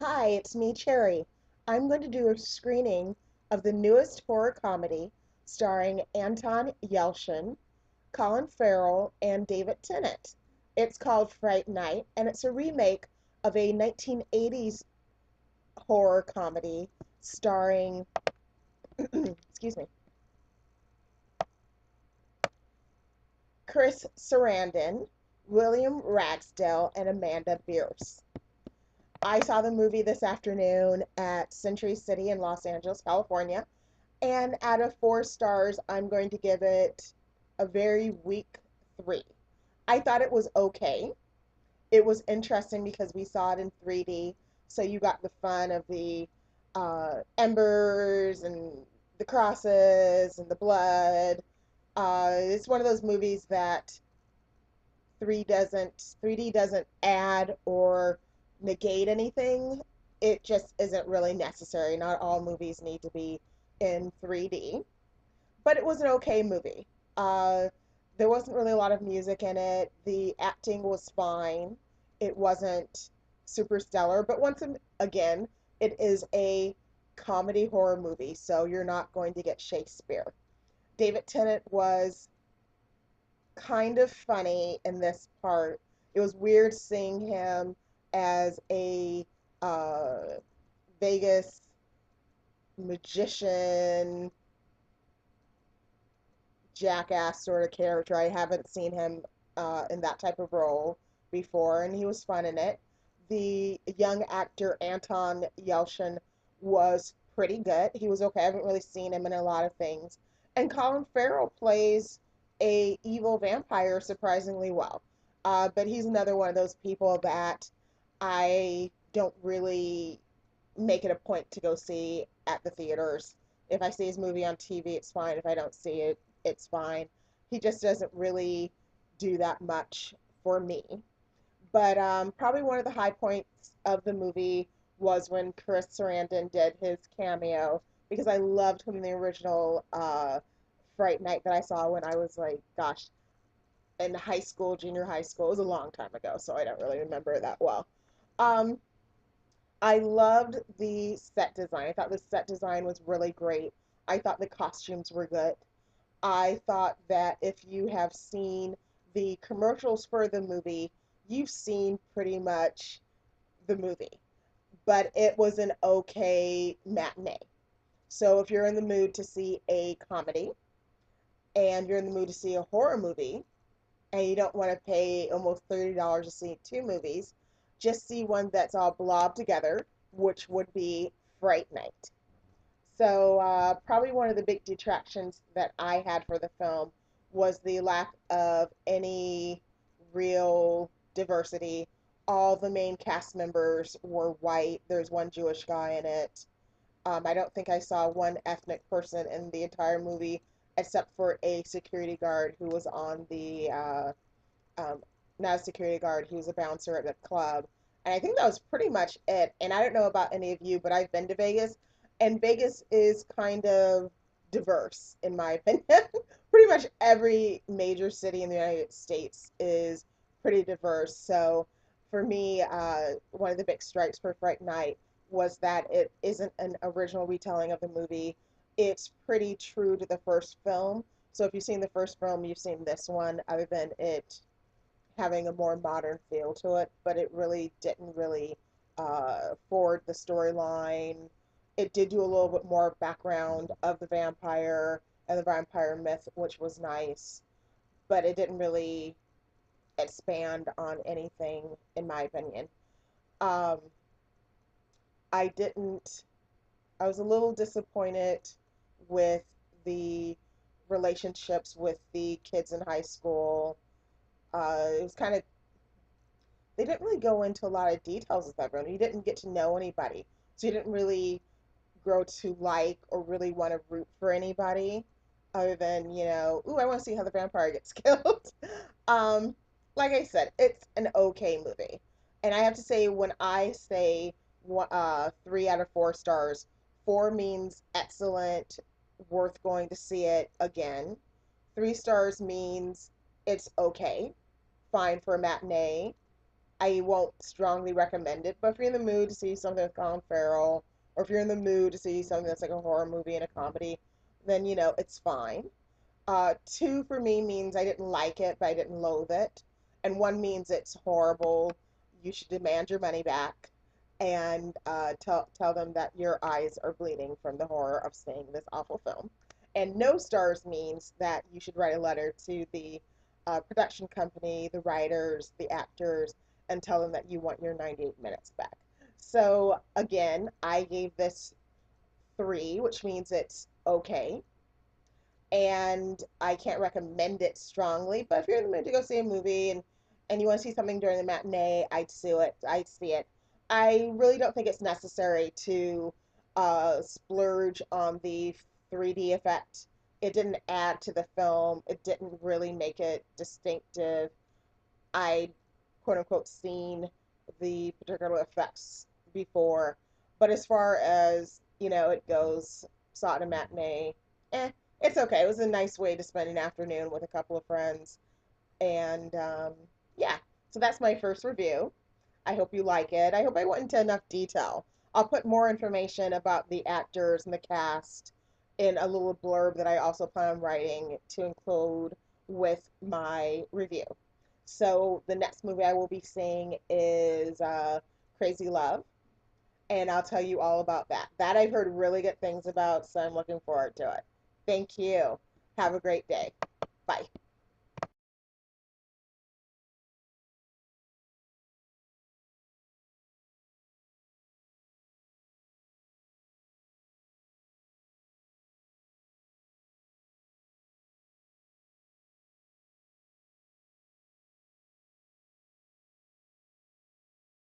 Hi, it's me, Cherry. I'm going to do a screening of the newest horror comedy starring Anton Yelchin, Colin Farrell, and David Tennant. It's called Fright Night, and it's a remake of a 1980s horror comedy starring, excuse me, Chris Sarandon, William Ragsdale, and Amanda Bierce. I saw the movie this afternoon at Century City in Los Angeles, California. And out of 4 stars, I'm going to give it a very weak 3. I thought it was okay. It was interesting because we saw it in 3D, so you got the fun of the embers and the crosses and the blood. It's one of those movies that 3D doesn't add or negate anything. It just isn't really necessary. Not all movies need to be in 3D, but it was an okay movie. Uh, there wasn't really a lot of music in it. The acting was fine. It wasn't super stellar, but again, it is a comedy horror movie, so you're not going to get Shakespeare. David Tennant was kind of funny in this part. It was weird seeing him as a uh, Vegas magician, jackass sort of character. I haven't seen him in that type of role before, and he was fun in it. The young actor Anton Yelchin was pretty good. He was okay. I haven't really seen him in a lot of things. And Colin Farrell plays a evil vampire surprisingly well. But he's another one of those people that I don't really make it a point to go see at the theaters. If I see his movie on TV, it's fine. If I don't see it, it's fine. He just doesn't really do that much for me. But probably one of the high points of the movie was when Chris Sarandon did his cameo because I loved him in the original Fright Night that I saw when I was like, gosh, in high school, junior high school. It was a long time ago, so I don't really remember it that well. Um, I loved the set design. I thought the set design was really great. I thought the costumes were good. I thought that if you have seen the commercials for the movie, you've seen pretty much the movie, but it was an okay matinee. So if you're in the mood to see a comedy and you're in the mood to see a horror movie and you don't want to pay almost $30 to see 2 movies, just see one that's all blobbed together, which would be Fright Night. So, probably one of the big detractions that I had for the film was the lack of any real diversity. All the main cast members were white. There's one Jewish guy in it. I don't think I saw one ethnic person in the entire movie except for a security guard who was on the, um, not a security guard, he was a bouncer at the club. And I think that was pretty much it. And I don't know about any of you, but I've been to Vegas, and Vegas is kind of diverse, in my opinion. Pretty much every major city in the United States is pretty diverse. So for me, one of the big strikes for Fright Night was that it isn't an original retelling of the movie. It's pretty true to the first film. So if you've seen the first film, you've seen this one, other than it having a more modern feel to it, but it really didn't really forward the storyline. It did do a little bit more background of the vampire and the vampire myth, which was nice, but it didn't really expand on anything, in my opinion. Um, I didn't, I was a little disappointed with the relationships with the kids in high school. It was kind of they didn't really go into a lot of details with everyone. You didn't get to know anybody. So you didn't really grow to like or really want to root for anybody other than, ooh, I want to see how the vampire gets killed. um, like I said, it's an okay movie. And I have to say, when I say 3 out of 4 stars, 4 means excellent, worth going to see it again. 3 stars means it's okay, fine for a matinee, I won't strongly recommend it. But if you're in the mood to see something with Colin Farrell, or if you're in the mood to see something that's like a horror movie and a comedy, then it's fine. Two for me means I didn't like it, but I didn't loathe it. And one means it's horrible. You should demand your money back and tell them that your eyes are bleeding from the horror of seeing this awful film. And no stars means that you should write a letter to the production company, the writers, the actors, and tell them that you want your 98 minutes back. So again, I gave this three, which means it's okay, and I can't recommend it strongly. But if you're in the mood to go see a movie and you want to see something during the matinee, I'd see it. I'd see it. I really don't think it's necessary to splurge on the 3D effect. It didn't add to the film. It didn't really make it distinctive. I quote unquote seen the particular effects before. But as far as, it goes, saw it in a matinee, it's okay. It was a nice way to spend an afternoon with a couple of friends. And yeah, so that's my first review. I hope you like it. I hope I went into enough detail. I'll put more information about the actors and the cast in a little blurb that I also plan on writing to include with my review. So the next movie I will be seeing is Crazy Love, and I'll tell you all about that. That I've heard really good things about, so I'm looking forward to it. Thank you. Have a great day. Bye.